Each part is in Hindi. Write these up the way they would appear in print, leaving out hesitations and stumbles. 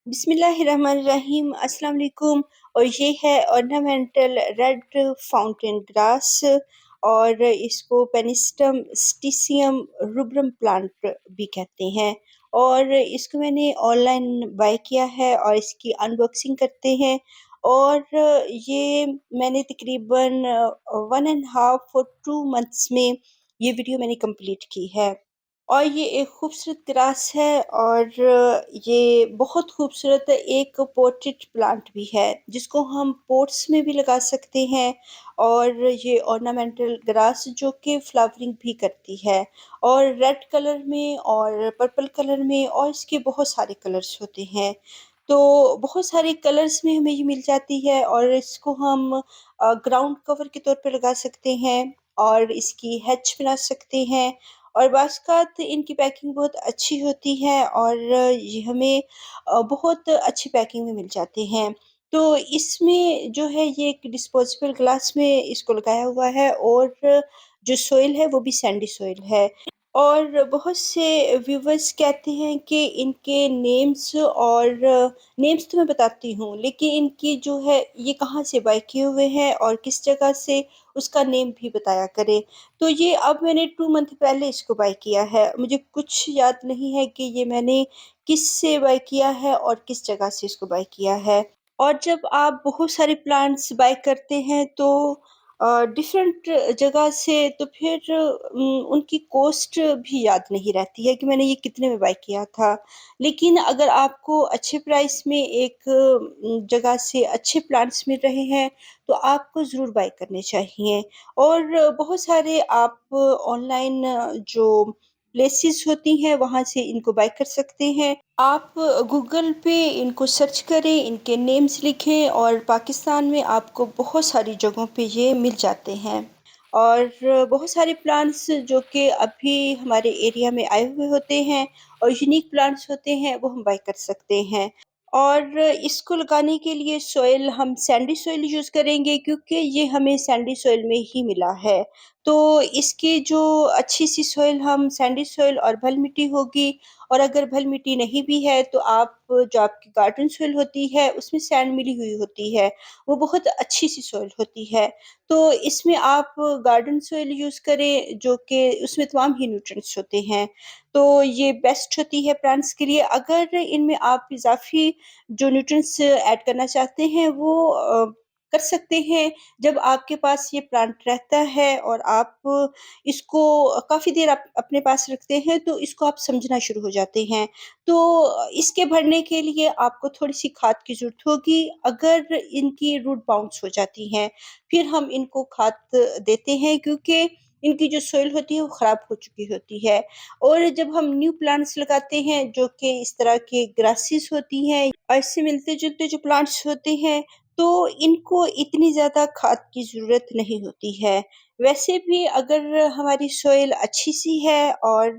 बिस्मिल्लाहिर्रहमानिर्रहीम अस्सलाम वालेकुम। और ये है ऑर्नामेंटल रेड फाउंटेन ग्रास और इसको पेनिस्टम स्टिसियम रूब्रम प्लांट भी कहते हैं। और इसको मैंने ऑनलाइन बाय किया है और इसकी अनबॉक्सिंग करते हैं। और ये मैंने तकरीबन 1 एंड हाफ और 2 मंथ्स में ये वीडियो मैंने कंप्लीट की है। और ये एक खूबसूरत ग्रास है और ये बहुत खूबसूरत एक पोर्ट्रेट प्लांट भी है जिसको हम पोट्स में भी लगा सकते हैं। और ये ऑर्नामेंटल ग्रास जो कि फ्लावरिंग भी करती है और रेड कलर में और पर्पल कलर में और इसके बहुत सारे कलर्स होते हैं। तो बहुत सारे कलर्स में हमें ये मिल जाती है और इसको हम ग्राउंड कवर के तौर पे लगा सकते हैं और इसकी हैच बना सकते हैं। और बाज़-अवक़ात इनकी पैकिंग बहुत अच्छी होती है और ये हमें बहुत अच्छी पैकिंग में मिल जाते हैं। तो इसमें जो है ये एक डिस्पोजेबल ग्लास में इसको लगाया हुआ है और जो सॉइल है वो भी सैंडी सॉइल है। और बहुत से व्यूवर्स कहते हैं कि इनके नेम्स और नेम्स तो मैं बताती हूँ, लेकिन इनकी जो है ये कहाँ से बाय किए हुए हैं और किस जगह से, उसका नेम भी बताया करें। तो ये अब मैंने 2 मंथ पहले इसको बाय किया है। मुझे कुछ याद नहीं है कि ये मैंने किससे बाय किया है और किस जगह से इसको बाय किया है। और जब आप बहुत सारे प्लांट्स बाय करते हैं तो डिफरेंट जगह से तो फिर उनकी कॉस्ट भी याद नहीं रहती है कि मैंने ये कितने में बाय किया था। लेकिन अगर आपको अच्छे प्राइस में एक जगह से अच्छे प्लांट्स मिल रहे हैं, तो आपको ज़रूर बाय करने चाहिए। और बहुत सारे आप ऑनलाइन जो प्लेसेस होती हैं, वहाँ से इनको बाय कर सकते हैं। आप गूगल पे इनको सर्च करें, इनके नेम्स लिखें और पाकिस्तान में आपको बहुत सारी जगहों पे ये मिल जाते हैं। और बहुत सारे प्लांट्स जो कि अभी हमारे एरिया में आए हुए होते हैं और यूनिक प्लांट्स होते हैं, वो हम बाय कर सकते हैं। और इसको लगाने के लिए सॉइल हम सैंडी सॉइल यूज़ करेंगे क्योंकि ये हमें सैंडी सॉइल में ही मिला है। तो इसकी जो अच्छी-सी सॉइल हम सैंडी सॉइल और बल मिट्टी होगी। और अगर बल मिट्टी नहीं भी है तो आप जो आपकी गार्डन सॉइल होती है उसमें सैंड मिली हुई होती है, वो बहुत अच्छी-सी सॉइल होती है। तो इसमें आप गार्डन सॉइल यूज़ करें जो कि उसमें तमाम ही न्यूट्रिएंट्स होते हैं। तो ये बेस्ट होती है प्लांट्स के लिए। अगर इनमें आप इज़ाफ़ी जो न्यूट्रिएंट्स ऐड करना चाहते हैं वो कर सकते हैं जब आपके पास ये प्लांट रहता है और आप इसको काफ़ी देर आप अपने पास रखते हैं तो इसको आप समझना शुरू हो जाते हैं। तो इसके भरने के लिए आपको थोड़ी-सी खाद की ज़रूरत होगी। अगर इनकी रूट बाउंस हो जाती हैं, फिर हम इनको खाद देते हैं क्योंकि इनकी जो सॉइल होती है वो ख़राब हो चुकी होती है। और जब हम न्यू प्लांट्स लगाते हैं जो कि इस तरह के ग्रासेस होती हैं और इससे मिलते-जुलते जो प्लांट्स होते हैं, तो इनको इतनी ज़्यादा खाद की ज़रूरत नहीं होती है। वैसे भी अगर हमारी सॉइल अच्छी-सी है और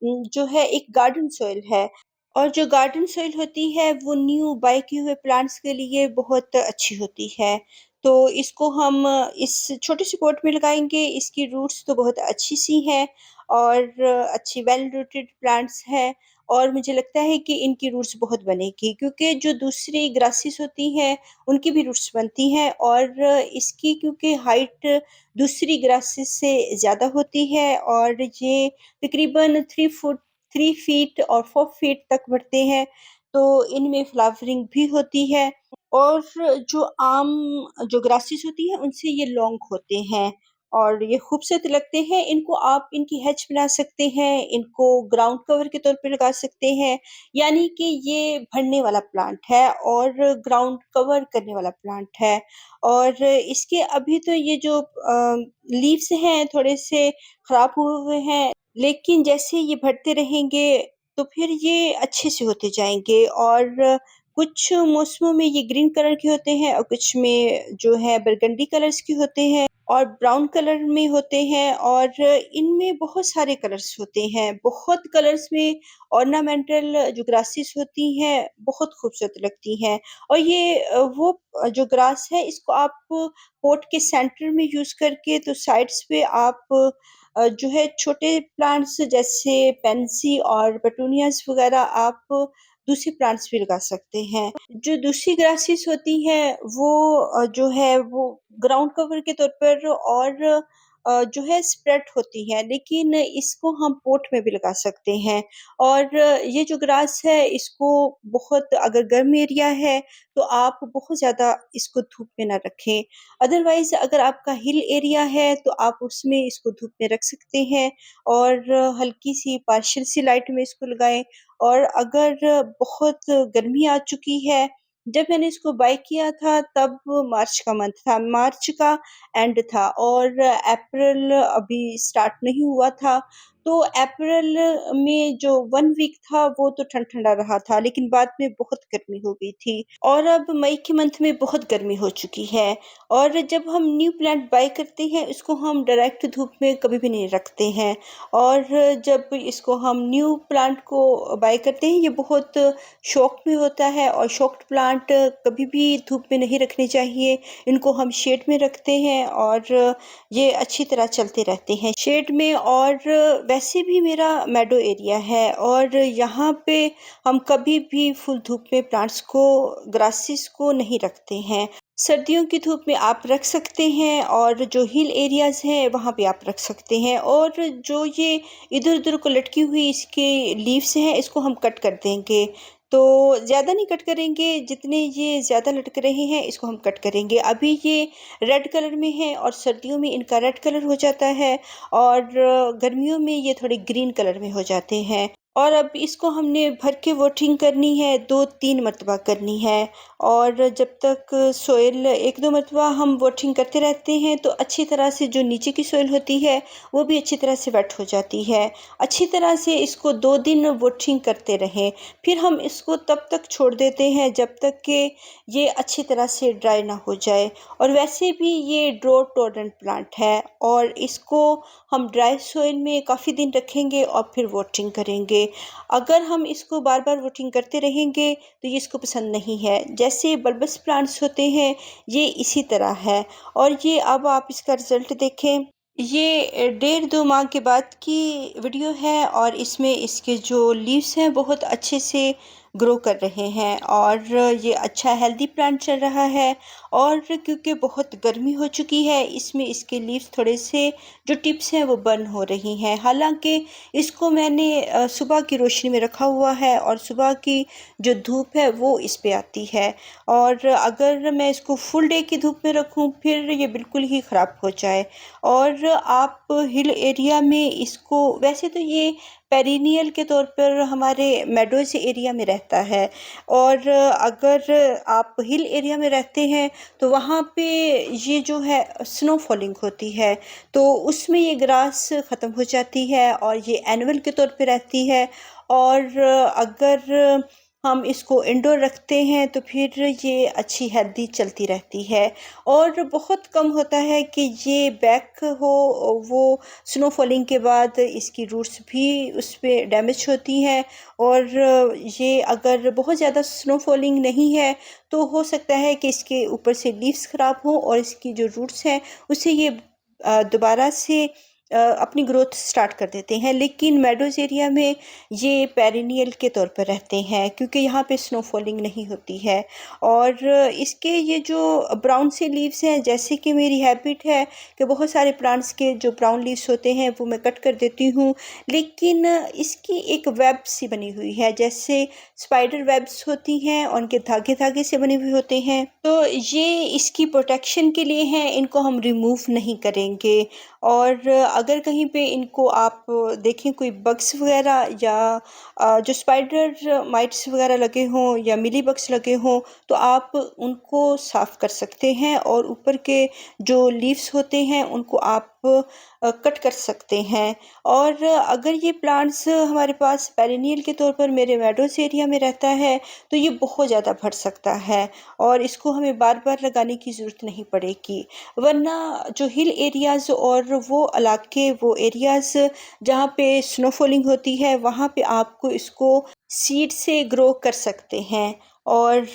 जो है एक गार्डन सॉइल है और जो गार्डन सॉइल होती है वो न्यू बाय किए हुए प्लांट्स के लिए बहुत अच्छी होती है। तो इसको हम इस छोटे से पॉट में लगाएँगे, इसकी रूट्स तो बहुत अच्छी-सी हैं और अच्छी वेल रूटेड प्लांट्स हैं। और मुझे लगता है कि इनकी रूट्स बहुत बनेगी क्योंकि जो दूसरी ग्रासेस होती हैं, उनकी भी रूट्स बनती हैं और इसकी क्योंकि हाइट दूसरी ग्रासेस से ज़्यादा होती है और ये तकरीबन 3 फीट और 4 फीट तक बढ़ते हैं, तो इनमें फ्लावरिंग भी होती है। और जो आम जो ग्रासेस होती हैं, उनसे ये लॉन्ग होते हैं और ये खूबसूरत लगते हैं। इनको आप इनकी हैच बना सकते हैं, इनको ग्राउंड कवर के तौर पे लगा सकते हैं, यानी कि ये बढ़ने वाला प्लांट है और ग्राउंड कवर करने वाला प्लांट है। और इसके अभी तो ये जो लीव्स हैं, थोड़े-से खराब हुए हुए हैं, लेकिन जैसे ये बढ़ते रहेंगे, तो फिर ये अच्छे से होते जाएँगे। और कुछ मौसमों में ये ग्रीन कलर के होते हैं और कुछ में जो है बरगंडी कलर्स के होते हैं और ब्राउन कलर में होते हैं और इनमें बहुत सारे कलर्स होते हैं। बहुत कलर्स में ऑर्नामेंटल जो ग्रासेस होती हैं, बहुत खूबसूरत लगती हैं। और ये वो जो ग्रास है इसको आप पॉट के सेंटर में यूज़ करके तो साइड्स पे आप जो है छोटे प्लांट्स जैसे पेंसी और पेटूनियाज़ वगैरह आप दूसरे प्लांट्स भी लगा सकते हैं। जो दूसरी ग्रासेस होती हैं वो जो है वो ग्राउंड कवर के तौर पर और जो है स्प्रेड होती हैं, लेकिन इसको हम पॉट में भी लगा सकते हैं। और ये जो ग्रास है इसको बहुत अगर गर्म एरिया है तो आप बहुत ज़्यादा इसको धूप में ना रखें। अदरवाइज़ अगर आपका हिल एरिया है तो आप उसमें इसको धूप में रख सकते हैं और हल्की-सी पार्शियल सी लाइट में इसको लगाएँ। और अगर बहुत गर्मी आ चुकी है, जब मैंने इसको बाय किया था तब मार्च का मंथ था, मार्च का एंड था और अप्रैल अभी स्टार्ट नहीं हुआ था। तो अप्रैल में जो 1 वीक था वो तो ठंडा रहा था, लेकिन बाद में बहुत गर्मी हो गई थी और अब मई के मंथ में बहुत गर्मी हो चुकी है। और जब हम न्यू प्लांट बाय करते हैं इसको हम डायरेक्ट धूप में कभी भी नहीं रखते हैं। और जब इसको हम न्यू प्लांट को बाय करते हैं ये बहुत शॉक में होता है और शॉक्ड प्लांट कभी भी धूप में नहीं रखने चाहिए। इनको हम शेड में रखते हैं और ये अच्छी तरह चलते रहते हैं शेड में। और वैसे भी मेरा मेडो एरिया है और यहाँ पे हम कभी भी फुल धूप में प्लांट्स को ग्रासेस को नहीं रखते हैं। सर्दियों की धूप में आप रख सकते हैं और जो हिल एरियाज़ हैं वहाँ पे आप रख सकते हैं। और जो ये इधर-उधर को लटकी हुई इसके लीव्स हैं इसको हम कट कर देंगे। तो ज़्यादा नहीं कट करेंगे, जितने ये ज़्यादा लटक रहे हैं इसको हम कट करेंगे। अभी ये रेड कलर में है और सर्दियों में इनका रेड कलर हो जाता है और गर्मियों में ये थोड़े ग्रीन कलर में हो जाते हैं। और अब इसको हमने भर के वॉटरिंग करनी है, 2-3 मरतबा करनी है। और जब तक सॉइल 1-2 मरतबा हम वॉटरिंग करते रहते हैं तो अच्छी तरह से जो नीचे की सॉइल होती है वो भी अच्छी तरह से वेट हो जाती है। अच्छी तरह से इसको 2 दिन वॉटरिंग करते रहें, फिर हम इसको तब तक छोड़ देते हैं जब तक कि ये अच्छी तरह से ड्राई ना हो जाए। और वैसे भी ये ड्रॉट टॉलरेंट प्लांट है और इसको हम ड्राई सॉइल में काफ़ी दिन रखेंगे और फिर वॉटरिंग करेंगे। अगर हम इसको बार-बार वॉटरिंग करते रहेंगे तो ये इसको पसंद नहीं है। जैसे बल्बस प्लांट्स होते हैं ये इसी तरह है। और ये अब आप इसका रिज़ल्ट देखें। ये 1.5-2 माह के बाद की वीडियो है और इसमें इसके जो लीव्स हैं बहुत अच्छे से ग्रो कर रहे हैं और ये अच्छा हेल्दी प्लांट चल रहा है। और क्योंकि बहुत गर्मी हो चुकी है इसमें इसके लीव्स थोड़े से जो टिप्स हैं वो बर्न हो रही हैं। हालांकि इसको मैंने सुबह की रोशनी में रखा हुआ है और सुबह की जो धूप है वो इस पे आती है। और अगर मैं इसको फुल डे की धूप में रखूं फिर ये बिल्कुल ही ख़राब हो जाए। और आप हिल एरिया में इसको वैसे तो ये पेरिनियल के तौर पर हमारे मेडोज़ एरिया में रहता है। और अगर आप हिल एरिया में रहते हैं तो वहाँ पे ये जो है स्नो फॉलिंग होती है तो उसमें ये ग्रास ख़त्म हो जाती है और ये एनुअल के तौर पे रहती है। और अगर हम इसको इंडोर रखते हैं तो फिर ये अच्छी हेल्दी चलती रहती है। और बहुत कम होता है कि ये बैक हो, वो स्नो फॉलिंग के बाद इसकी रूट्स भी उस पे डैमेज होती हैं। और ये अगर बहुत ज़्यादा स्नो फॉलिंग नहीं है तो हो सकता है कि इसके ऊपर से लीव्स ख़राब हों और इसकी जो रूट्स हैं उससे ये दोबारा से अपनी ग्रोथ स्टार्ट कर देते हैं। लेकिन मेडोज़ एरिया में ये पेरिनियल के तौर पर रहते हैं क्योंकि यहाँ पे स्नो फॉलिंग नहीं होती है। और इसके ये जो ब्राउन से लीव्स हैं, जैसे कि मेरी हैबिट है कि बहुत सारे प्लांट्स के जो ब्राउन लीव्स होते हैं वो मैं कट कर देती हूँ, लेकिन इसकी एक वेब सी बनी हुई है, जैसे स्पाइडर वेब्स होती हैं और उनके धागे धागे से बने हुए होते हैं, तो ये इसकी प्रोटेक्शन के लिए हैं, इनको हम रिमूव नहीं करेंगे। और अगर कहीं पे इनको आप देखें कोई बग्स वगैरह या जो स्पाइडर माइट्स वगैरह लगे हों या मिली बग्स लगे हों तो आप उनको साफ़ कर सकते हैं और ऊपर के जो लीव्स होते हैं उनको आप कट कर सकते हैं। और अगर ये प्लांट्स हमारे पास पेरिनियल के तौर पर मेरे मेडोज़ एरिया में रहता है तो ये बहुत ज़्यादा बढ़ सकता है और इसको हमें बार बार लगाने की ज़रूरत नहीं पड़ेगी। वरना जो हिल एरियाज़ और वो इलाके, वो एरियाज़ जहाँ पे स्नो फॉलिंग होती है वहाँ पे आपको इसको सीड से ग्रो कर सकते हैं। और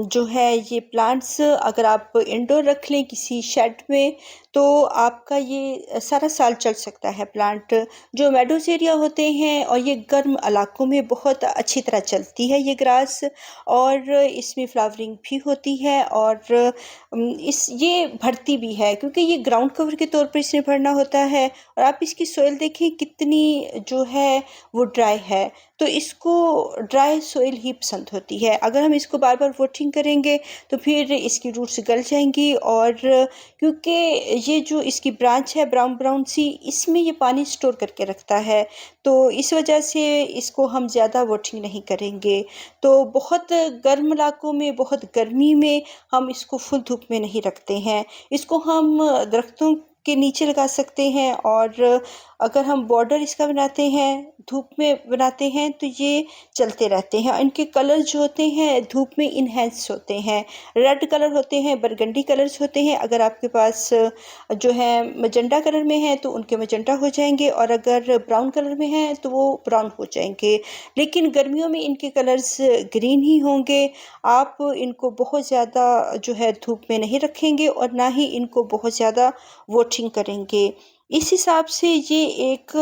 जो है ये प्लांट्स अगर आप इंडोर रख लें किसी शेड में तो आपका ये सारा साल चल सकता है प्लांट। जो मेडोज़ एरिया होते हैं और ये गर्म इलाकों में बहुत अच्छी तरह चलती है ये ग्रास, और इसमें फ्लावरिंग भी होती है, और इस ये बढ़ती भी है क्योंकि ये ग्राउंड कवर के तौर पर इसने बढ़ना होता है। और आप इसकी सॉइल देखें कितनी जो है वो ड्राई है, तो इसको ड्राई सॉइल ही पसंद होती है। अगर हम इसको बार बार वाटरिंग करेंगे तो फिर इसकी रूट्स गल जाएंगी, और क्योंकि ये जो इसकी ब्रांच है ब्राउन ब्राउन सी, इसमें ये पानी स्टोर करके रखता है, तो इस वजह से इसको हम ज़्यादा वाटरिंग नहीं करेंगे। तो बहुत गर्म इलाकों में, बहुत गर्मी में हम इसको फुल धूप में नहीं रखते हैं। इसको हम दरख्तों के नीचे लगा सकते हैं, और अगर हम बॉर्डर इसका बनाते हैं, धूप में बनाते हैं, तो ये चलते रहते हैं। इनके कलर जो होते हैं धूप में इन्हेंस होते हैं। रेड कलर होते हैं, बरगंडी कलर्स होते हैं। अगर आपके पास जो है मजेंडा कलर में है तो उनके मजेंटा हो जाएंगे, और अगर ब्राउन कलर में है तो वो ब्राउन हो जाएंगे। लेकिन गर्मियों में इनके कलर्स ग्रीन ही होंगे। आप इनको बहुत ज़्यादा जो है धूप में नहीं रखेंगे और ना ही इनको बहुत ज़्यादा वाटरिंग करेंगे। इस हिसाब से ये एक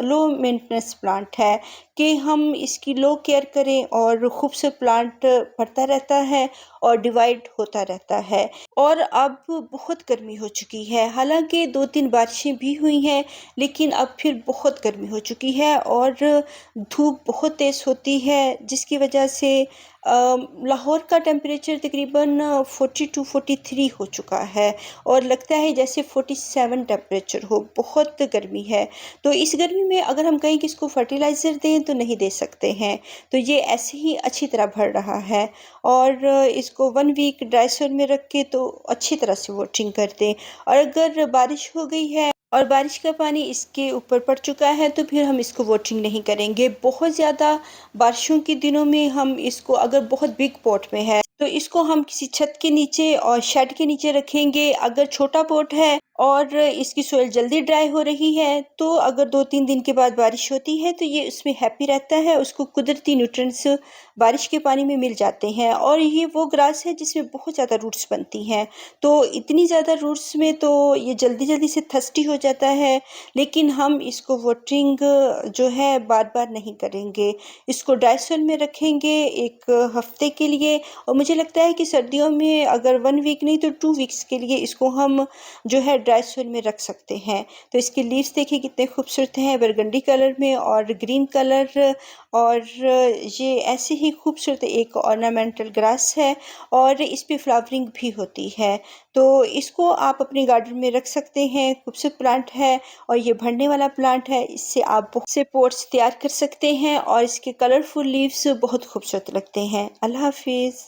लो मेंटेनेंस प्लांट है कि हम इसकी लो केयर करें और खूबसूरत प्लांट बढ़ता रहता है और डिवाइड होता रहता है। और अब बहुत गर्मी हो चुकी है, हालांकि 2-3 बारिशें भी हुई हैं, लेकिन अब फिर बहुत गर्मी हो चुकी है और धूप बहुत तेज़ होती है, जिसकी वजह से लाहौर का टेम्परेचर तकरीबन 42-43 हो चुका है, और लगता है जैसे 47 टेम्परेचर हो। बहुत गर्मी है, तो इस गर्मी में अगर हम कहें कि इसको फर्टिलाइज़र दें तो नहीं दे सकते हैं, तो ये ऐसे ही अच्छी तरह बढ़ रहा है। और इसको 1 वीक ड्राई सोइल में रख के तो अच्छी तरह से वाटरिंग कर दें। और अगर बारिश हो गई है और बारिश का पानी इसके ऊपर पड़ चुका है तो फिर हम इसको वाटरिंग नहीं करेंगे। बहुत ज़्यादा बारिशों के दिनों में हम इसको, अगर बहुत बिग पॉट में है तो इसको हम किसी छत के नीचे और शेड के नीचे रखेंगे। अगर छोटा पॉट है और इसकी सोइल जल्दी ड्राई हो रही है तो अगर 2-3 दिन के बाद बारिश होती है तो ये उसमें हैप्पी रहता है, उसको कुदरती न्यूट्रिएंट्स बारिश के पानी में मिल जाते हैं। और ये वो ग्रास है जिसमें बहुत ज़्यादा रूट्स बनती हैं, तो इतनी ज़्यादा रूट्स में तो ये जल्दी जल्दी से थर्स्टी हो जाता है। लेकिन हम इसको वाटरिंग जो है बार बार नहीं करेंगे, इसको ड्राई सोइल में रखेंगे 1 हफ्ते के लिए। और मुझे लगता है कि सर्दियों में अगर 1 वीक नहीं तो 2 वीक्स के लिए इसको हम जो है ड्राई सोइल में रख सकते हैं। तो इसके लीव्स देखिए कितने खूबसूरत हैं, बरगंडी कलर में और ग्रीन कलर, और ये ऐसे ही खूबसूरत एक ऑर्नामेंटल ग्रास है और इस पे फ्लावरिंग भी होती है। तो इसको आप अपने गार्डन में रख सकते हैं, खूबसूरत प्लांट है और ये बढ़ने वाला प्लांट है। इससे आप बहुत से पॉट्स तैयार कर सकते हैं और इसके कलरफुल लीव्स बहुत खूबसूरत लगते हैं। अल्लाह हाफिज़।